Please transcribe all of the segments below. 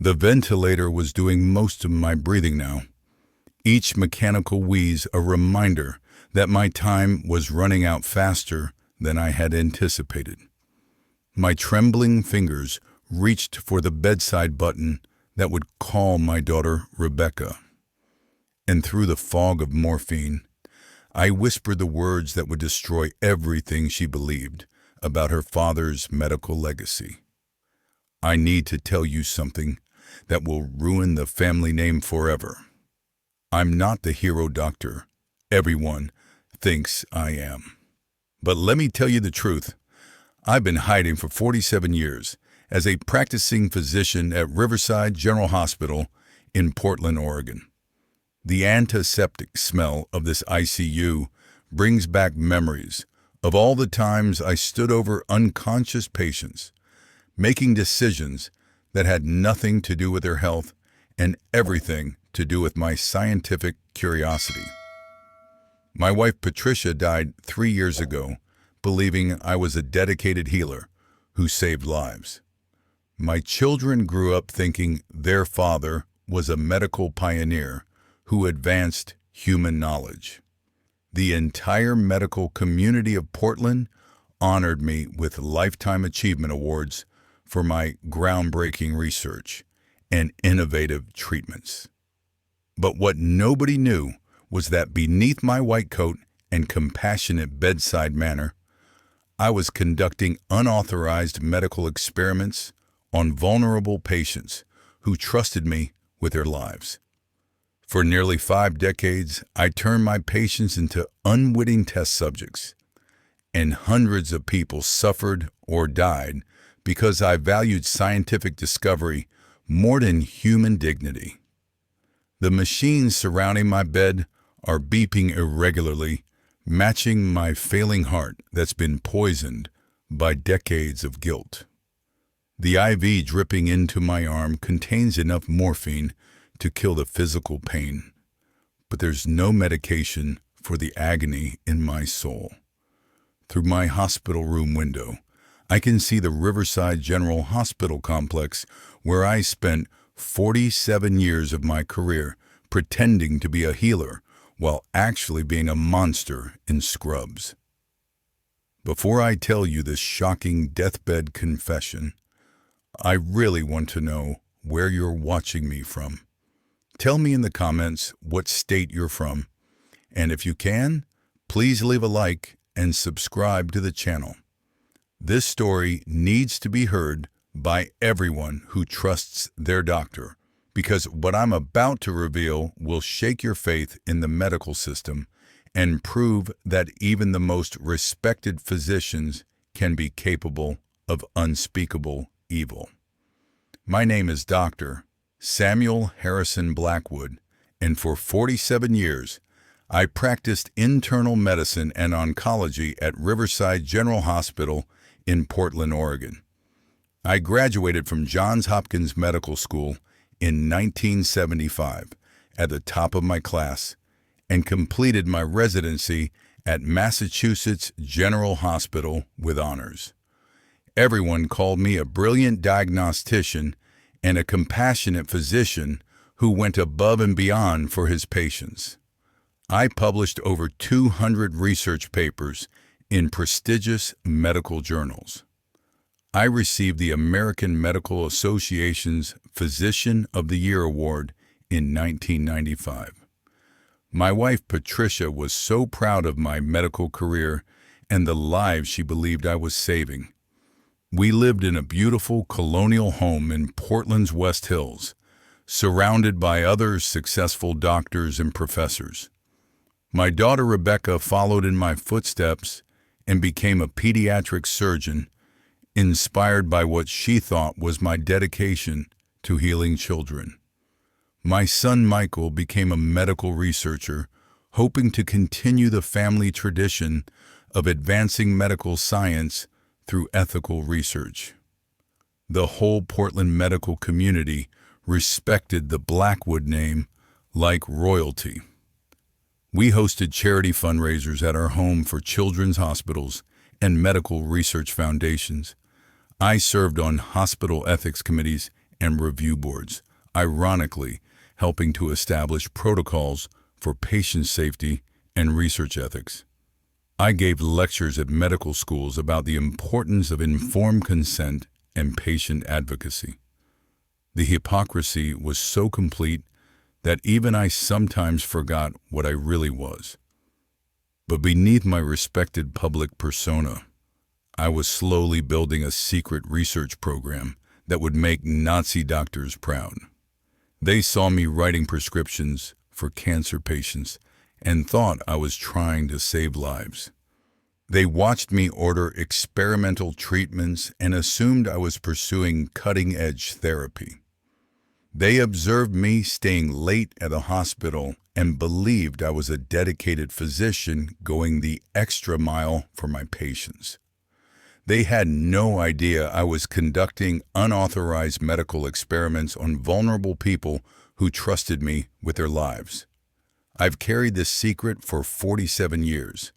The ventilator was doing most of my breathing now, each mechanical wheeze a reminder that my time was running out faster than I had anticipated. My trembling fingers reached for the bedside button that would call my daughter Rebecca. And through the fog of morphine, I whispered the words that would destroy everything she believed about her father's medical legacy. I need to tell you something that will ruin the family name forever. I'm not the hero doctor everyone thinks I am. But let me tell you the truth. I've been hiding for 47 years as a practicing physician at Riverside General Hospital in Portland, Oregon. The antiseptic smell of this ICU brings back memories of all the times I stood over unconscious patients, making decisions that had nothing to do with their health and everything to do with my scientific curiosity. My wife Patricia died 3 years ago, believing I was a dedicated healer who saved lives. My children grew up thinking their father was a medical pioneer who advanced human knowledge. The entire medical community of Portland honored me with Lifetime Achievement Awards for my groundbreaking research and innovative treatments. But what nobody knew was that beneath my white coat and compassionate bedside manner, I was conducting unauthorized medical experiments on vulnerable patients who trusted me with their lives. For nearly 5 decades, I turned my patients into unwitting test subjects, and hundreds of people suffered or died because I valued scientific discovery more than human dignity. The machines surrounding my bed are beeping irregularly, matching my failing heart that's been poisoned by decades of guilt. The IV dripping into my arm contains enough morphine to kill the physical pain, but there's no medication for the agony in my soul. Through my hospital room window, I can see the Riverside General Hospital complex where I spent 47 years of my career pretending to be a healer while actually being a monster in scrubs. Before I tell you this shocking deathbed confession, I really want to know where you're watching me from. Tell me in the comments what state you're from, and if you can, please leave a like and subscribe to the channel. This story needs to be heard by everyone who trusts their doctor, because what I'm about to reveal will shake your faith in the medical system and prove that even the most respected physicians can be capable of unspeakable evil. My name is Dr. Samuel Harrison Blackwood, and for 47 years, I practiced internal medicine and oncology at Riverside General Hospital in Portland, Oregon. I graduated from Johns Hopkins Medical School in 1975 at the top of my class and completed my residency at Massachusetts General Hospital with honors. Everyone called me a brilliant diagnostician and a compassionate physician who went above and beyond for his patients. I published over 200 research papers in prestigious medical journals. I received the American Medical Association's Physician of the Year Award in 1995. My wife Patricia was so proud of my medical career and the lives she believed I was saving. We lived in a beautiful colonial home in Portland's West Hills, surrounded by other successful doctors and professors. My daughter Rebecca followed in my footsteps and became a pediatric surgeon, inspired by what she thought was my dedication to healing children. My son Michael became a medical researcher, hoping to continue the family tradition of advancing medical science through ethical research. The whole Portland medical community respected the Blackwood name like royalty. We hosted charity fundraisers at our home for children's hospitals and medical research foundations. I served on hospital ethics committees and review boards, ironically helping to establish protocols for patient safety and research ethics. I gave lectures at medical schools about the importance of informed consent and patient advocacy. The hypocrisy was so complete that even I sometimes forgot what I really was. But beneath my respected public persona, I was slowly building a secret research program that would make Nazi doctors proud. They saw me writing prescriptions for cancer patients and thought I was trying to save lives. They watched me order experimental treatments and assumed I was pursuing cutting-edge therapy. They observed me staying late at the hospital and believed I was a dedicated physician going the extra mile for my patients. They had no idea I was conducting unauthorized medical experiments on vulnerable people who trusted me with their lives. I've carried this secret for 47 years,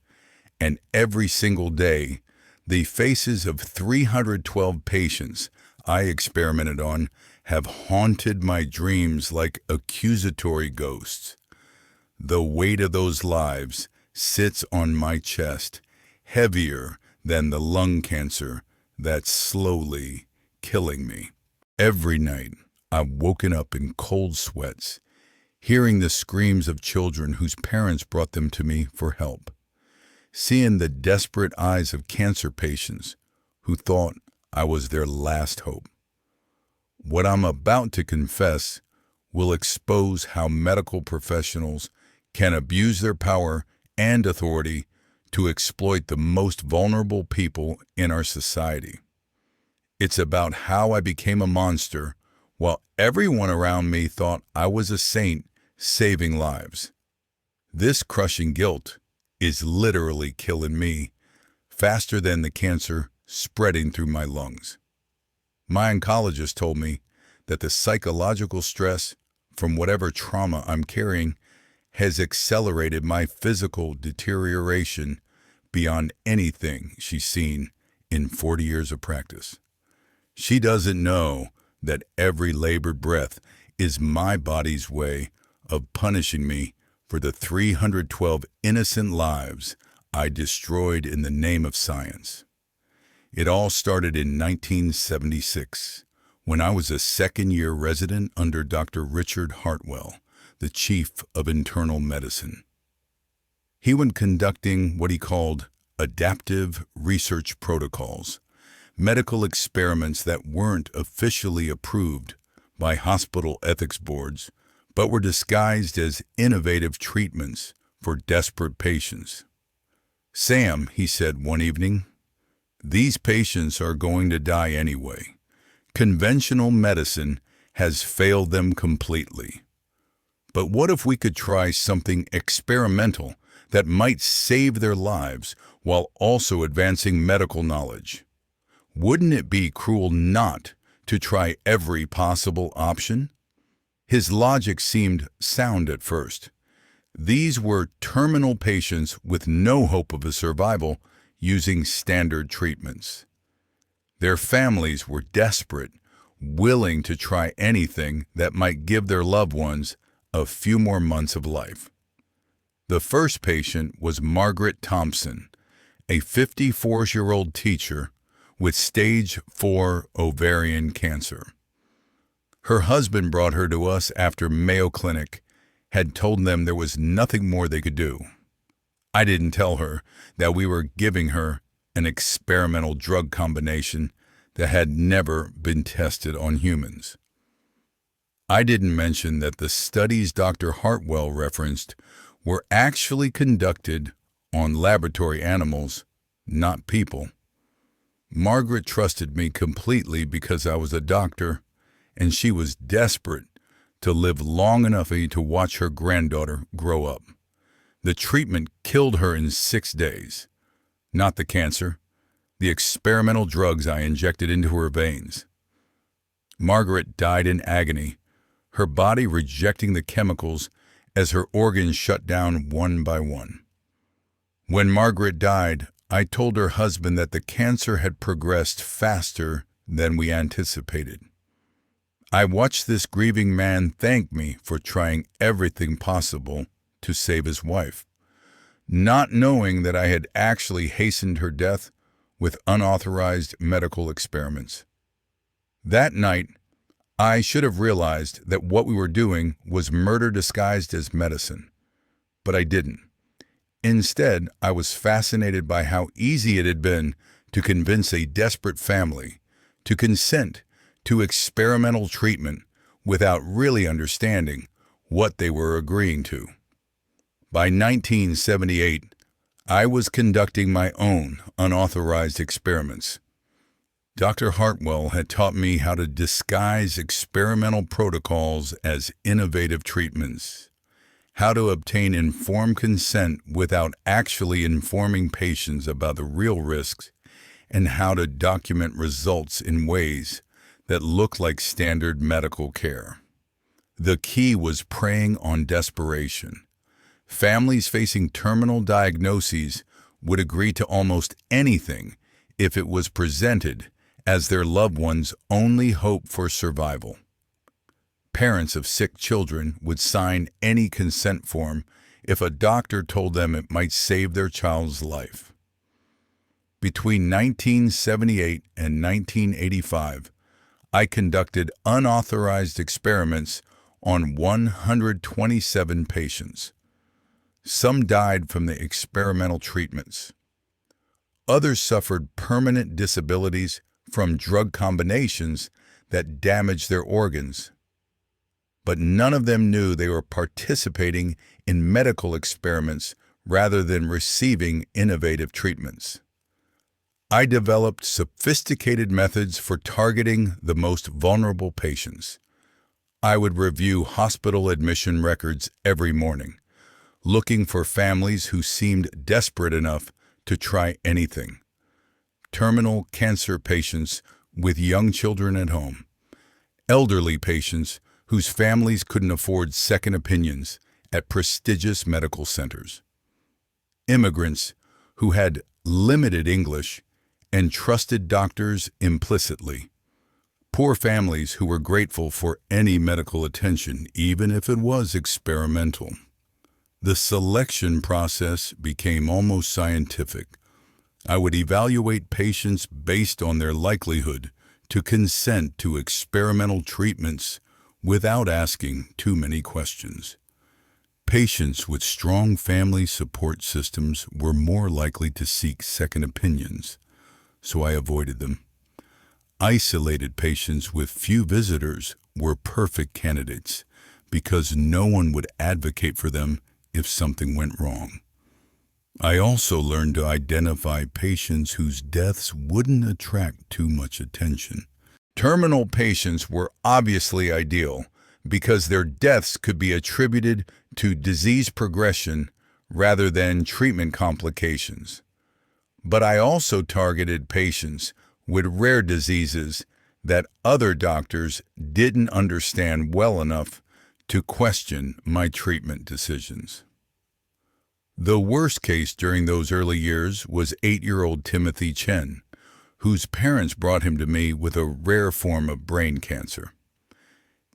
and every single day, the faces of 312 patients I experimented on have haunted my dreams like accusatory ghosts. The weight of those lives sits on my chest, heavier than the lung cancer that's slowly killing me. Every night, I've woken up in cold sweats, hearing the screams of children whose parents brought them to me for help, seeing the desperate eyes of cancer patients who thought I was their last hope. What I'm about to confess will expose how medical professionals can abuse their power and authority to exploit the most vulnerable people in our society. It's about how I became a monster while everyone around me thought I was a saint saving lives. This crushing guilt is literally killing me faster than the cancer spreading through my lungs. My oncologist told me that the psychological stress from whatever trauma I'm carrying has accelerated my physical deterioration beyond anything she's seen in 40 years of practice. She doesn't know that every labored breath is my body's way of punishing me for the 312 innocent lives I destroyed in the name of science. It all started in 1976, when I was a second-year resident under Dr. Richard Hartwell, the chief of internal medicine. He was conducting what he called adaptive research protocols, medical experiments that weren't officially approved by hospital ethics boards, but were disguised as innovative treatments for desperate patients. "Sam," he said one evening, "these patients are going to die anyway. Conventional medicine has failed them completely. But what if we could try something experimental that might save their lives while also advancing medical knowledge? Wouldn't it be cruel not to try every possible option?" His logic seemed sound at first. These were terminal patients with no hope of a survival using standard treatments. Their families were desperate, willing to try anything that might give their loved ones a few more months of life. The first patient was Margaret Thompson, a 54-year-old teacher with stage 4 ovarian cancer. Her husband brought her to us after Mayo Clinic had told them there was nothing more they could do. I didn't tell her that we were giving her an experimental drug combination that had never been tested on humans. I didn't mention that the studies Dr. Hartwell referenced were actually conducted on laboratory animals, not people. Margaret trusted me completely because I was a doctor, and she was desperate to live long enough to watch her granddaughter grow up. The treatment killed her in 6 days. Not the cancer, the experimental drugs I injected into her veins. Margaret died in agony, her body rejecting the chemicals as her organs shut down one by one. When Margaret died, I told her husband that the cancer had progressed faster than we anticipated. I watched this grieving man thank me for trying everything possible to save his wife, not knowing that I had actually hastened her death with unauthorized medical experiments. That night, I should have realized that what we were doing was murder disguised as medicine, but I didn't. Instead, I was fascinated by how easy it had been to convince a desperate family to consent to experimental treatment without really understanding what they were agreeing to. By 1978, I was conducting my own unauthorized experiments. Dr. Hartwell had taught me how to disguise experimental protocols as innovative treatments, how to obtain informed consent without actually informing patients about the real risks, and how to document results in ways that look like standard medical care. The key was preying on desperation. Families facing terminal diagnoses would agree to almost anything if it was presented as their loved one's only hope for survival. Parents of sick children would sign any consent form if a doctor told them it might save their child's life. Between 1978 and 1985, I conducted unauthorized experiments on 127 patients. Some died from the experimental treatments. Others suffered permanent disabilities from drug combinations that damaged their organs. But none of them knew they were participating in medical experiments rather than receiving innovative treatments. I developed sophisticated methods for targeting the most vulnerable patients. I would review hospital admission records every morning, looking for families who seemed desperate enough to try anything. Terminal cancer patients with young children at home, elderly patients whose families couldn't afford second opinions at prestigious medical centers, immigrants who had limited English and trusted doctors implicitly, poor families who were grateful for any medical attention, even if it was experimental. The selection process became almost scientific. I would evaluate patients based on their likelihood to consent to experimental treatments without asking too many questions. Patients with strong family support systems were more likely to seek second opinions, so I avoided them. Isolated patients with few visitors were perfect candidates because no one would advocate for them if something went wrong. I also learned to identify patients whose deaths wouldn't attract too much attention. Terminal patients were obviously ideal because their deaths could be attributed to disease progression rather than treatment complications. But I also targeted patients with rare diseases that other doctors didn't understand well enough to question my treatment decisions. The worst case during those early years was 8-year-old Timothy Chen, whose parents brought him to me with a rare form of brain cancer.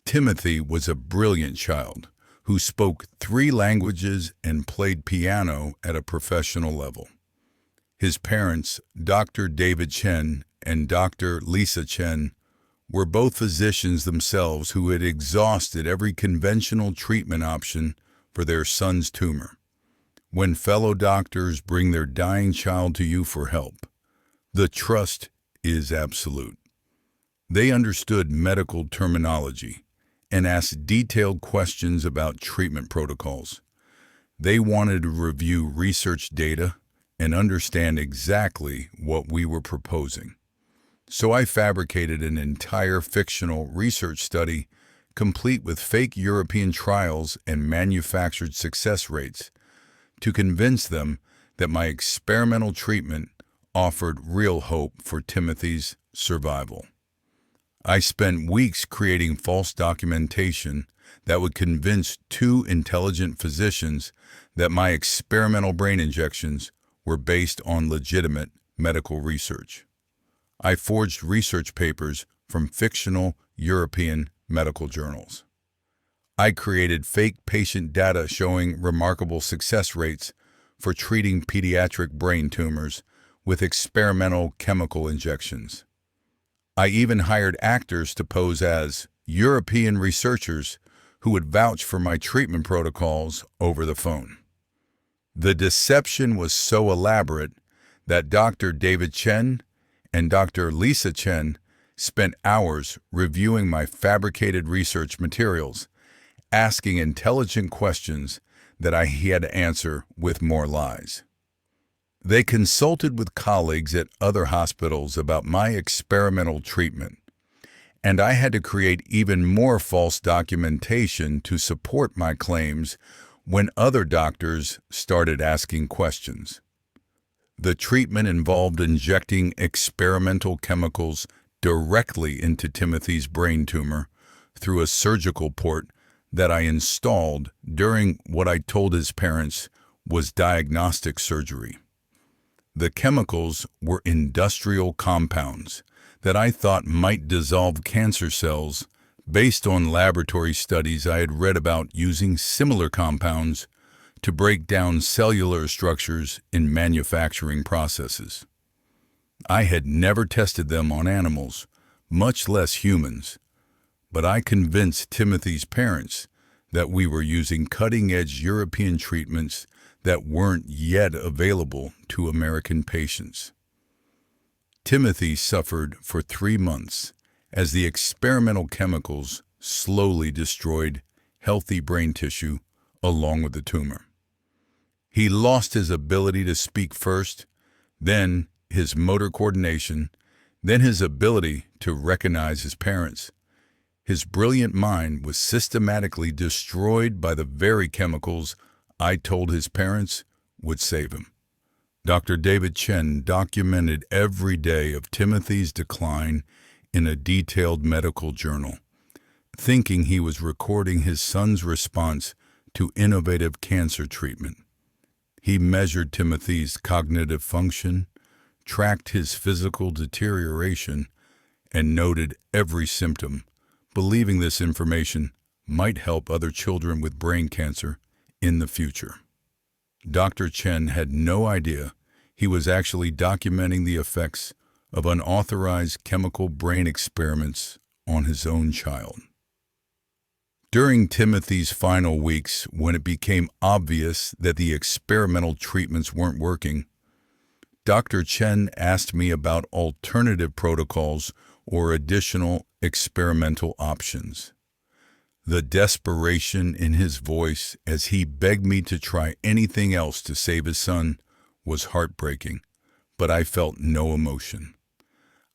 Timothy was a brilliant child who spoke 3 languages and played piano at a professional level. His parents, Dr. David Chen and Dr. Lisa Chen, were both physicians themselves who had exhausted every conventional treatment option for their son's tumor. When fellow doctors bring their dying child to you for help, the trust is absolute. They understood medical terminology and asked detailed questions about treatment protocols. They wanted to review research data and understand exactly what we were proposing. So I fabricated an entire fictional research study, complete with fake European trials and manufactured success rates, to convince them that my experimental treatment offered real hope for Timothy's survival. I spent weeks creating false documentation that would convince 2 intelligent physicians that my experimental brain injections were based on legitimate medical research. I forged research papers from fictional European medical journals. I created fake patient data showing remarkable success rates for treating pediatric brain tumors with experimental chemical injections. I even hired actors to pose as European researchers who would vouch for my treatment protocols over the phone. The deception was so elaborate that Dr. David Chen and Dr. Lisa Chen spent hours reviewing my fabricated research materials, asking intelligent questions that I had to answer with more lies. They consulted with colleagues at other hospitals about my experimental treatment, and I had to create even more false documentation to support my claims when other doctors started asking questions. The treatment involved injecting experimental chemicals directly into Timothy's brain tumor through a surgical port that I installed during what I told his parents was diagnostic surgery. The chemicals were industrial compounds that I thought might dissolve cancer cells based on laboratory studies I had read about using similar compounds to break down cellular structures in manufacturing processes. I had never tested them on animals, much less humans, but I convinced Timothy's parents that we were using cutting-edge European treatments that weren't yet available to American patients. Timothy suffered for 3 months as the experimental chemicals slowly destroyed healthy brain tissue along with the tumor. He lost his ability to speak first, then his motor coordination, then his ability to recognize his parents. His brilliant mind was systematically destroyed by the very chemicals I told his parents would save him. Dr. David Chen documented every day of Timothy's decline in a detailed medical journal, thinking he was recording his son's response to innovative cancer treatment. He measured Timothy's cognitive function, tracked his physical deterioration, and noted every symptom, believing this information might help other children with brain cancer in the future. Dr. Chen had no idea he was actually documenting the effects of unauthorized chemical brain experiments on his own child. During Timothy's final weeks, when it became obvious that the experimental treatments weren't working, Dr. Chen asked me about alternative protocols or additional experimental options. The desperation in his voice as he begged me to try anything else to save his son was heartbreaking, but I felt no emotion.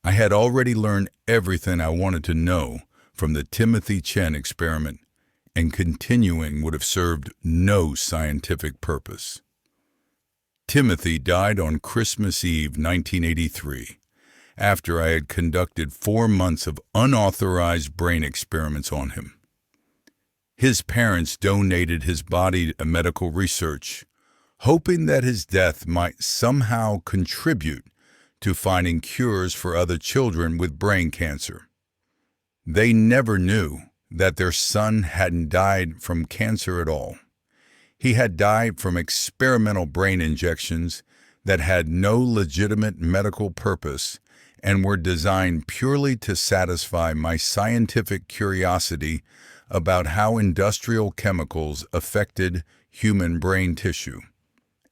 I had already learned everything I wanted to know from the Timothy Chen experiment, and continuing would have served no scientific purpose. Timothy died on Christmas Eve 1983, after I had conducted 4 months of unauthorized brain experiments on him. His parents donated his body to medical research, hoping that his death might somehow contribute to finding cures for other children with brain cancer. They never knew that their son hadn't died from cancer at all. He had died from experimental brain injections that had no legitimate medical purpose and were designed purely to satisfy my scientific curiosity about how industrial chemicals affected human brain tissue.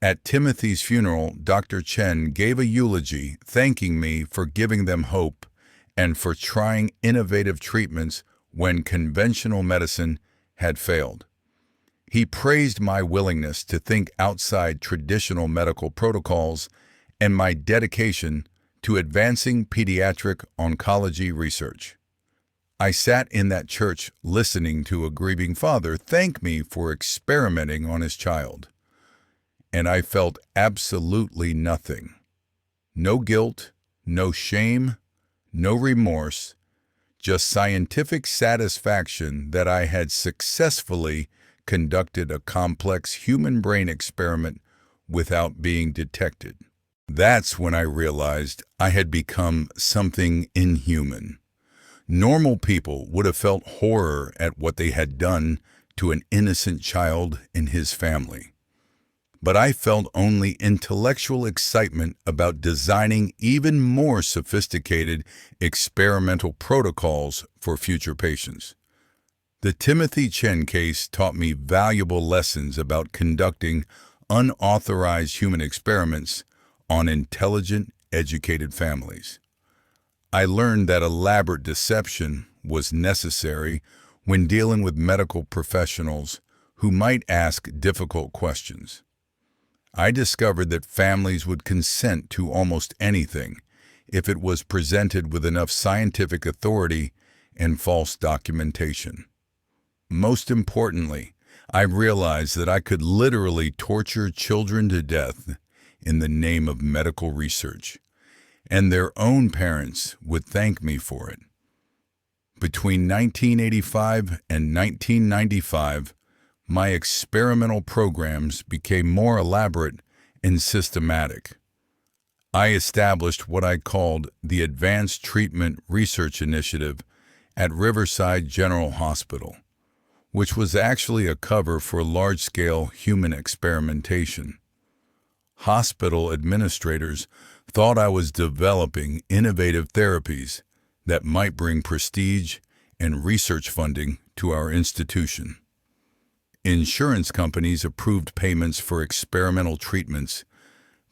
At Timothy's funeral, Dr. Chen gave a eulogy thanking me for giving them hope and for trying innovative treatments when conventional medicine had failed. He praised my willingness to think outside traditional medical protocols and my dedication to advancing pediatric oncology research. I sat in that church listening to a grieving father thank me for experimenting on his child, and I felt absolutely nothing. No guilt, no shame, no remorse, just scientific satisfaction that I had successfully conducted a complex human brain experiment without being detected. That's when I realized I had become something inhuman. Normal people would have felt horror at what they had done to an innocent child and his family. But I felt only intellectual excitement about designing even more sophisticated experimental protocols for future patients. The Timothy Chen case taught me valuable lessons about conducting unauthorized human experiments on intelligent, educated families. I learned that elaborate deception was necessary when dealing with medical professionals who might ask difficult questions. I discovered that families would consent to almost anything if it was presented with enough scientific authority and false documentation. Most importantly, I realized that I could literally torture children to death in the name of medical research, and their own parents would thank me for it. Between 1985 and 1995, my experimental programs became more elaborate and systematic. I established what I called the Advanced Treatment Research Initiative at Riverside General Hospital, which was actually a cover for large-scale human experimentation. Hospital administrators thought I was developing innovative therapies that might bring prestige and research funding to our institution. Insurance companies approved payments for experimental treatments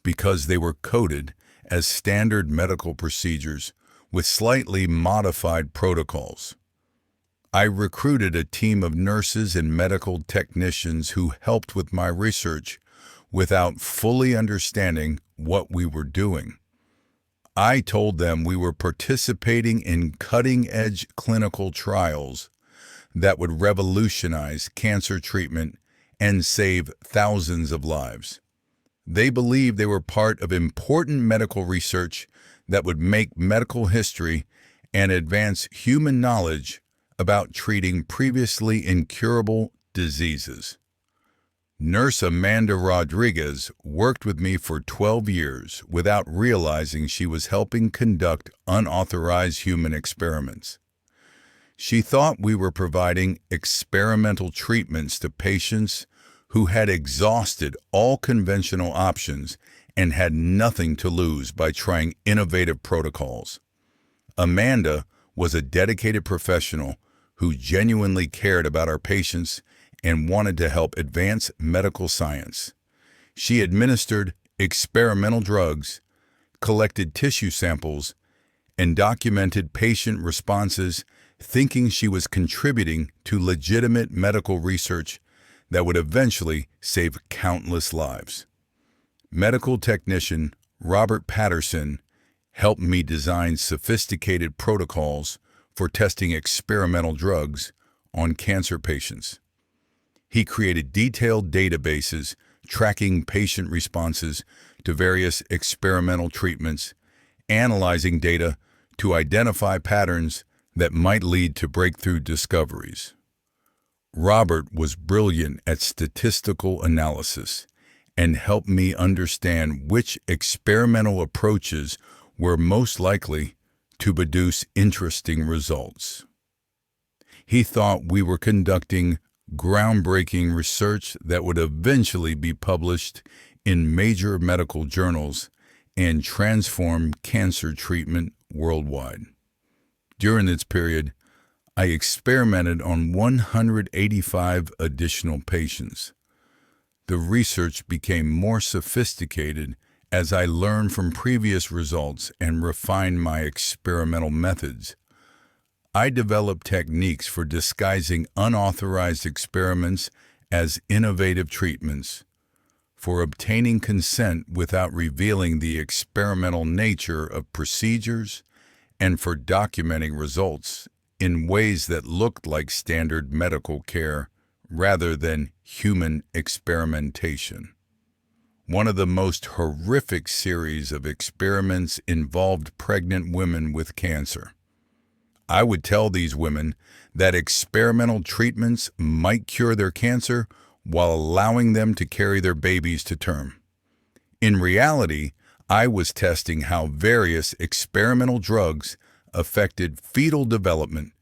because they were coded as standard medical procedures with slightly modified protocols. I recruited a team of nurses and medical technicians who helped with my research without fully understanding what we were doing. I told them we were participating in cutting-edge clinical trials that would revolutionize cancer treatment and save thousands of lives. They believed they were part of important medical research that would make medical history and advance human knowledge about treating previously incurable diseases. Nurse Amanda Rodriguez worked with me for 12 years without realizing she was helping conduct unauthorized human experiments. She thought we were providing experimental treatments to patients who had exhausted all conventional options and had nothing to lose by trying innovative protocols. Amanda was a dedicated professional who genuinely cared about our patients and wanted to help advance medical science. She administered experimental drugs, collected tissue samples, and documented patient responses, thinking she was contributing to legitimate medical research that would eventually save countless lives. Medical technician Robert Patterson helped me design sophisticated protocols for testing experimental drugs on cancer patients. He created detailed databases tracking patient responses to various experimental treatments, analyzing data to identify patterns that might lead to breakthrough discoveries. Robert was brilliant at statistical analysis and helped me understand which experimental approaches were most likely to produce interesting results. He thought we were conducting groundbreaking research that would eventually be published in major medical journals and transform cancer treatment worldwide. During this period, I experimented on 185 additional patients. The research became more sophisticated as I learned from previous results and refined my experimental methods. I developed techniques for disguising unauthorized experiments as innovative treatments, for obtaining consent without revealing the experimental nature of procedures, and for documenting results in ways that looked like standard medical care rather than human experimentation. One of the most horrific series of experiments involved pregnant women with cancer. I would tell these women that experimental treatments might cure their cancer while allowing them to carry their babies to term. In reality, I was testing how various experimental drugs affected fetal development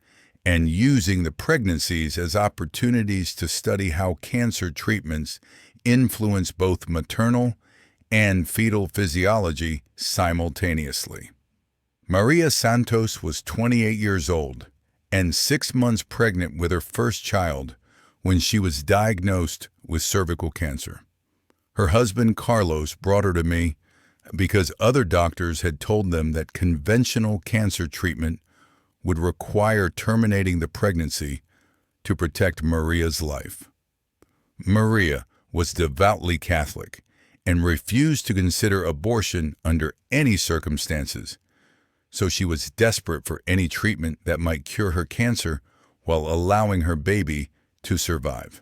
and using the pregnancies as opportunities to study how cancer treatments influence both maternal and fetal physiology simultaneously. Maria Santos was 28 years old and 6 months pregnant with her first child when she was diagnosed with cervical cancer. Her husband, Carlos, brought her to me because other doctors had told them that conventional cancer treatment would require terminating the pregnancy to protect Maria's life. Maria was devoutly Catholic and refused to consider abortion under any circumstances, so she was desperate for any treatment that might cure her cancer while allowing her baby to survive.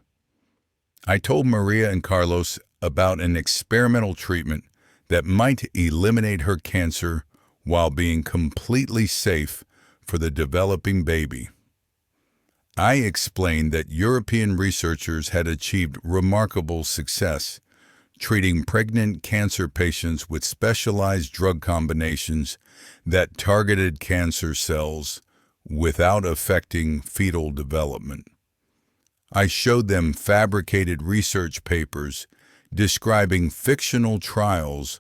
I told Maria and Carlos about an experimental treatment that might eliminate her cancer while being completely safe for the developing baby. I explained that European researchers had achieved remarkable success treating pregnant cancer patients with specialized drug combinations that targeted cancer cells without affecting fetal development. I showed them fabricated research papers describing fictional trials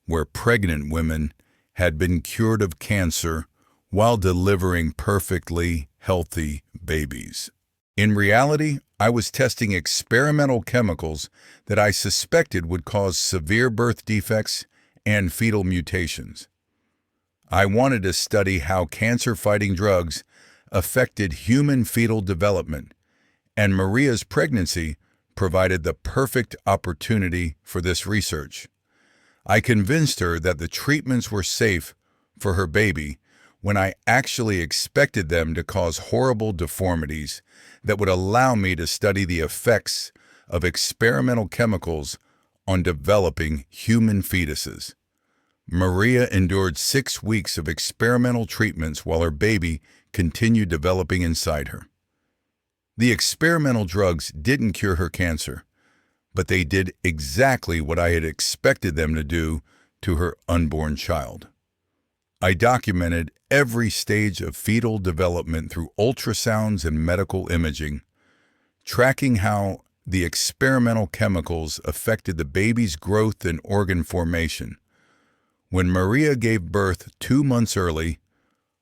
where pregnant women had been cured of cancer while delivering perfectly healthy babies. In reality, I was testing experimental chemicals that I suspected would cause severe birth defects and fetal mutations. I wanted to study how cancer-fighting drugs affected human fetal development, and Maria's pregnancy provided the perfect opportunity for this research. I convinced her that the treatments were safe for her baby when I actually expected them to cause horrible deformities that would allow me to study the effects of experimental chemicals on developing human fetuses. Maria endured 6 weeks of experimental treatments while her baby continued developing inside her. The experimental drugs didn't cure her cancer, but they did exactly what I had expected them to do to her unborn child. I documented every stage of fetal development through ultrasounds and medical imaging, tracking how the experimental chemicals affected the baby's growth and organ formation. When Maria gave birth 2 months early,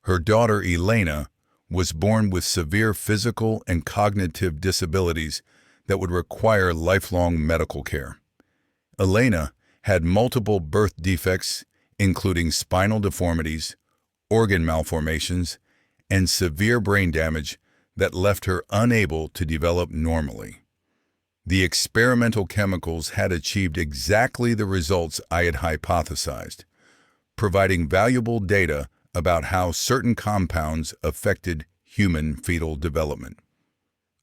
her daughter Elena was born with severe physical and cognitive disabilities that would require lifelong medical care. Elena had multiple birth defects, including spinal deformities, organ malformations, and severe brain damage that left her unable to develop normally. The experimental chemicals had achieved exactly the results I had hypothesized, providing valuable data about how certain compounds affected human fetal development.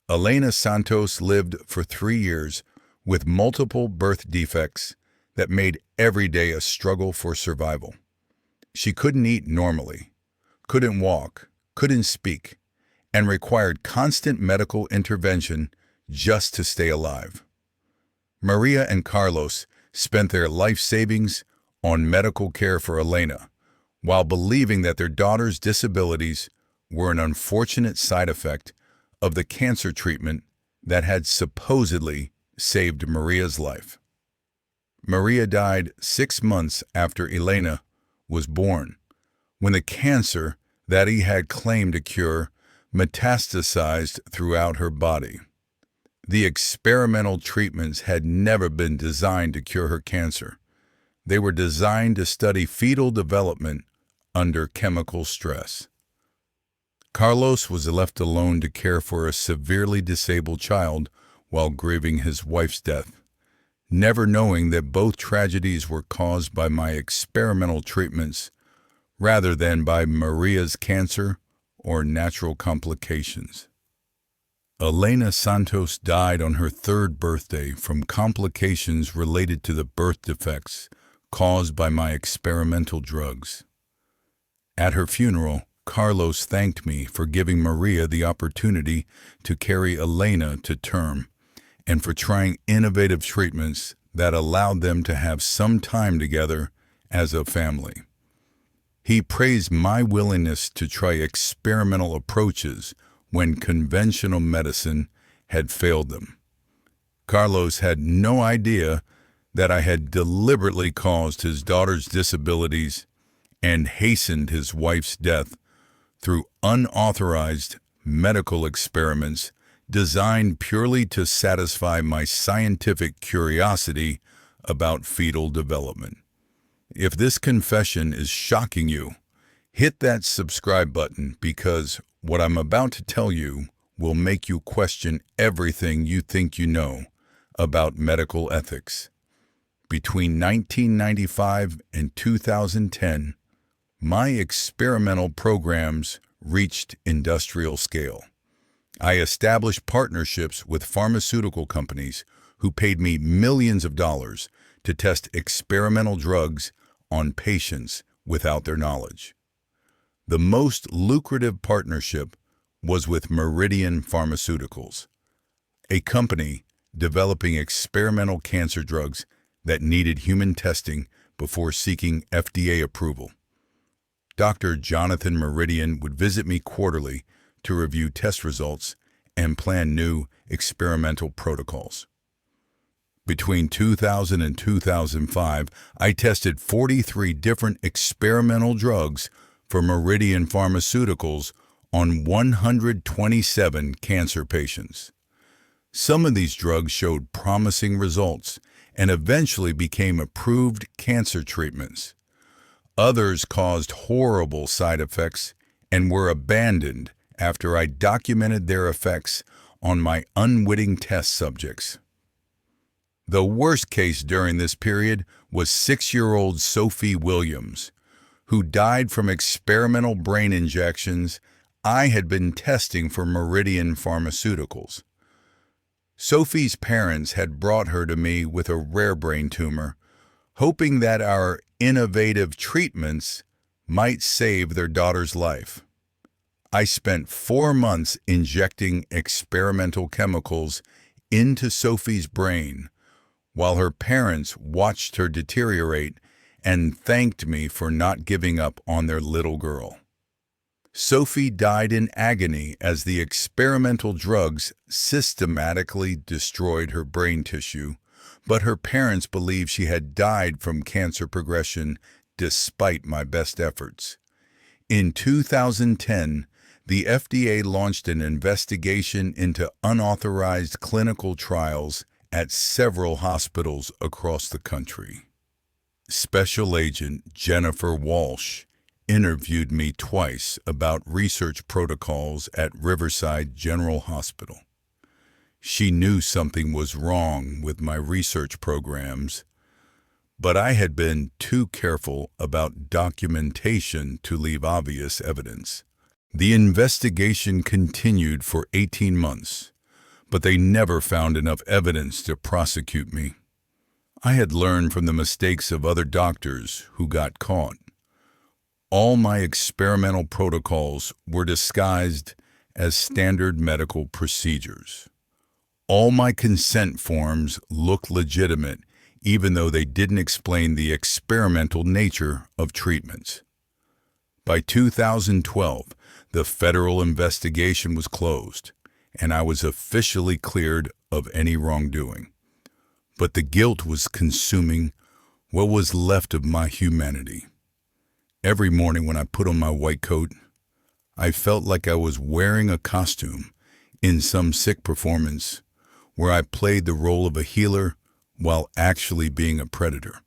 Elena Santos lived for 3 years with multiple birth defects that made every day a struggle for survival. She couldn't eat normally, couldn't walk, couldn't speak, and required constant medical intervention just to stay alive. Maria and Carlos spent their life savings on medical care for Elena, while believing that their daughter's disabilities were an unfortunate side effect of the cancer treatment that had supposedly saved Maria's life. Maria died 6 months after Elena was born, when the cancer that he had claimed to cure metastasized throughout her body. The experimental treatments had never been designed to cure her cancer. They were designed to study fetal development under chemical stress. Carlos was left alone to care for a severely disabled child while grieving his wife's death, never knowing that both tragedies were caused by my experimental treatments rather than by Maria's cancer or natural complications. Elena Santos died on her 3rd birthday from complications related to the birth defects caused by my experimental drugs. At her funeral, Carlos thanked me for giving Maria the opportunity to carry Elena to term and for trying innovative treatments that allowed them to have some time together as a family. He praised my willingness to try experimental approaches when conventional medicine had failed them. Carlos had no idea that I had deliberately caused his daughter's disabilities and hastened his wife's death through unauthorized medical experiments designed purely to satisfy my scientific curiosity about fetal development. If this confession is shocking you, hit that subscribe button because what I'm about to tell you will make you question everything you think you know about medical ethics. Between 1995 and 2010, my experimental programs reached industrial scale. I established partnerships with pharmaceutical companies who paid me millions of dollars to test experimental drugs on patients without their knowledge. The most lucrative partnership was with Meridian Pharmaceuticals, a company developing experimental cancer drugs that needed human testing before seeking FDA approval. Dr. Jonathan Meridian would visit me quarterly to review test results and plan new experimental protocols. Between 2000 and 2005, I tested 43 different experimental drugs for Meridian Pharmaceuticals on 127 cancer patients. Some of these drugs showed promising results and eventually became approved cancer treatments. Others caused horrible side effects and were abandoned after I documented their effects on my unwitting test subjects. The worst case during this period was 6-year-old Sophie Williams, who died from experimental brain injections I had been testing for Meridian Pharmaceuticals. Sophie's parents had brought her to me with a rare brain tumor, hoping that our innovative treatments might save their daughter's life. I spent 4 months injecting experimental chemicals into Sophie's brain, while her parents watched her deteriorate and thanked me for not giving up on their little girl. Sophie died in agony as the experimental drugs systematically destroyed her brain tissue, but her parents believed she had died from cancer progression despite my best efforts. In 2010, the FDA launched an investigation into unauthorized clinical trials at several hospitals across the country. Special Agent Jennifer Walsh interviewed me twice about research protocols at Riverside General Hospital. She knew something was wrong with my research programs, but I had been too careful about documentation to leave obvious evidence. The investigation continued for 18 months, but they never found enough evidence to prosecute me. I had learned from the mistakes of other doctors who got caught. All my experimental protocols were disguised as standard medical procedures. All my consent forms looked legitimate, even though they didn't explain the experimental nature of treatments. By 2012, the federal investigation was closed, and I was officially cleared of any wrongdoing. But the guilt was consuming what was left of my humanity. Every morning when I put on my white coat, I felt like I was wearing a costume in some sick performance where I played the role of a healer while actually being a predator.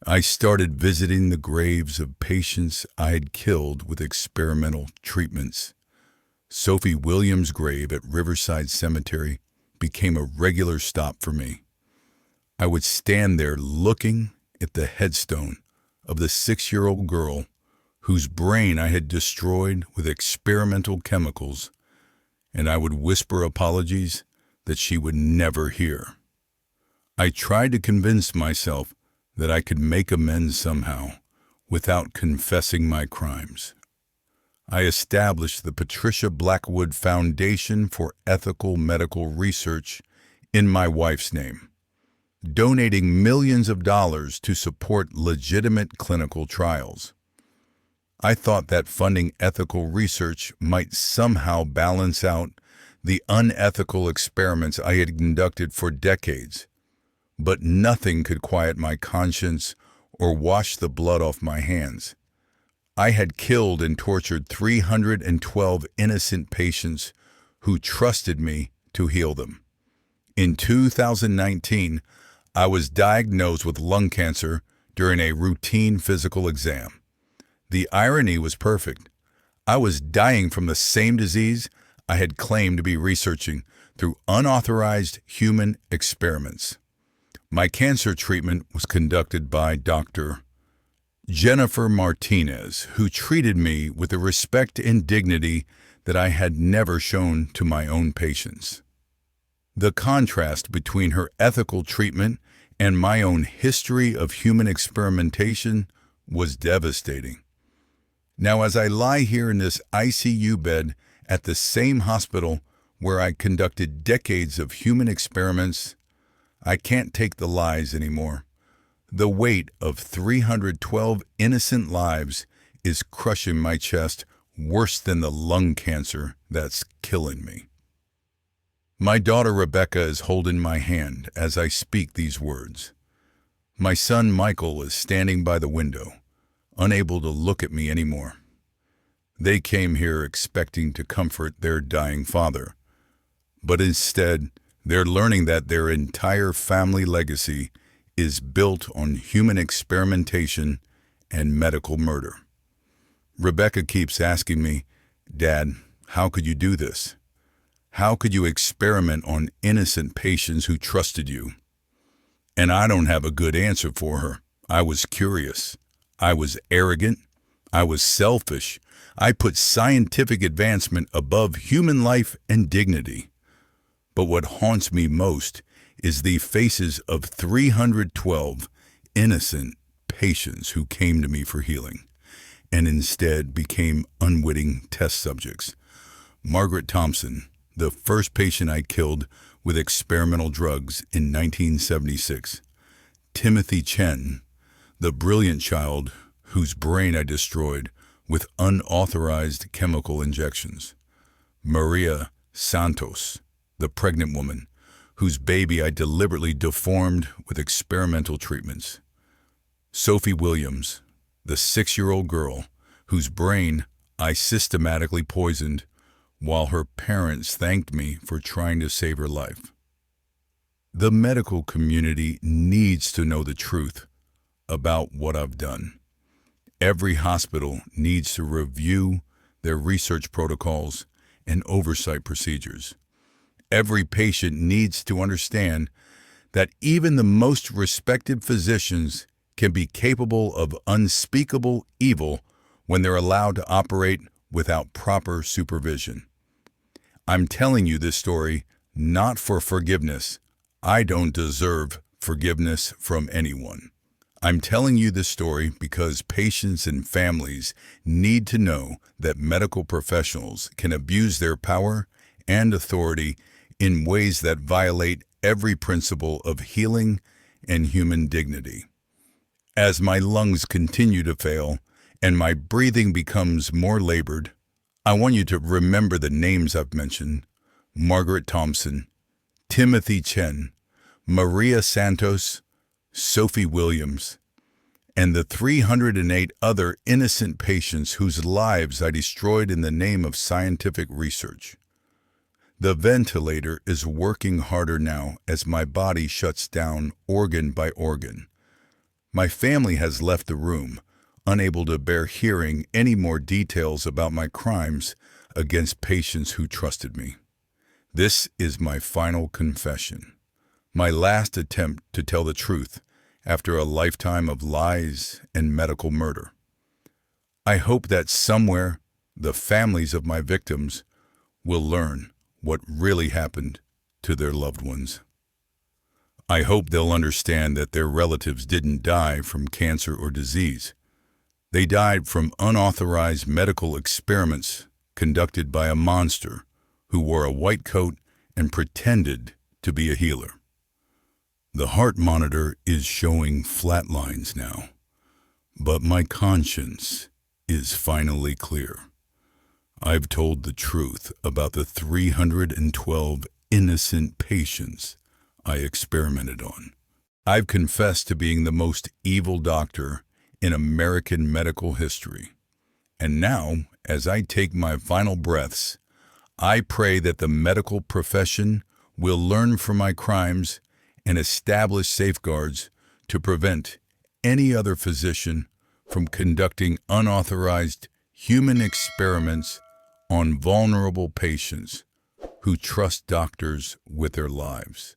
I started visiting the graves of patients I had killed with experimental treatments. Sophie Williams' grave at Riverside Cemetery became a regular stop for me. I would stand there looking at the headstone of the 6-year-old girl whose brain I had destroyed with experimental chemicals, and I would whisper apologies that she would never hear. I tried to convince myself that I could make amends somehow without confessing my crimes. I established the Patricia Blackwood Foundation for Ethical Medical Research in my wife's name, donating millions of dollars to support legitimate clinical trials. I thought that funding ethical research might somehow balance out the unethical experiments I had conducted for decades. But nothing could quiet my conscience or wash the blood off my hands. I had killed and tortured 312 innocent patients who trusted me to heal them. In 2019, I was diagnosed with lung cancer during a routine physical exam. The irony was perfect. I was dying from the same disease I had claimed to be researching through unauthorized human experiments. My cancer treatment was conducted by Dr. Jennifer Martinez, who treated me with a respect and dignity that I had never shown to my own patients. The contrast between her ethical treatment and my own history of human experimentation was devastating. Now, as I lie here in this ICU bed at the same hospital where I conducted decades of human experiments, I can't take the lies anymore. The weight of 312 innocent lives is crushing my chest worse than the lung cancer that's killing me. My daughter Rebecca is holding my hand as I speak these words. My son Michael is standing by the window, unable to look at me anymore. They came here expecting to comfort their dying father, but instead, they're learning that their entire family legacy is built on human experimentation and medical murder. Rebecca keeps asking me, "Dad, how could you do this? How could you experiment on innocent patients who trusted you?" And I don't have a good answer for her. I was curious. I was arrogant. I was selfish. I put scientific advancement above human life and dignity. But what haunts me most is the faces of 312 innocent patients who came to me for healing and instead became unwitting test subjects. Margaret Thompson, the first patient I killed with experimental drugs in 1976. Timothy Chen, the brilliant child whose brain I destroyed with unauthorized chemical injections. Maria Santos, the pregnant woman whose baby I deliberately deformed with experimental treatments. Sophie Williams, the 6-year-old girl whose brain I systematically poisoned while her parents thanked me for trying to save her life. The medical community needs to know the truth about what I've done. Every hospital needs to review their research protocols and oversight procedures. Every patient needs to understand that even the most respected physicians can be capable of unspeakable evil when they're allowed to operate without proper supervision. I'm telling you this story not for forgiveness. I don't deserve forgiveness from anyone. I'm telling you this story because patients and families need to know that medical professionals can abuse their power and authority in ways that violate every principle of healing and human dignity. As my lungs continue to fail and my breathing becomes more labored, I want you to remember the names I've mentioned: Margaret Thompson, Timothy Chen, Maria Santos, Sophie Williams, and the 308 other innocent patients whose lives I destroyed in the name of scientific research. The ventilator is working harder now as my body shuts down organ by organ. My family has left the room, unable to bear hearing any more details about my crimes against patients who trusted me. This is my final confession, my last attempt to tell the truth after a lifetime of lies and medical murder. I hope that somewhere the families of my victims will learn what really happened to their loved ones. I hope they'll understand that their relatives didn't die from cancer or disease. They died from unauthorized medical experiments conducted by a monster who wore a white coat and pretended to be a healer. The heart monitor is showing flat lines now, but my conscience is finally clear. I've told the truth about the 312 innocent patients I experimented on. I've confessed to being the most evil doctor in American medical history. And now, as I take my final breaths, I pray that the medical profession will learn from my crimes and establish safeguards to prevent any other physician from conducting unauthorized human experiments on vulnerable patients who trust doctors with their lives.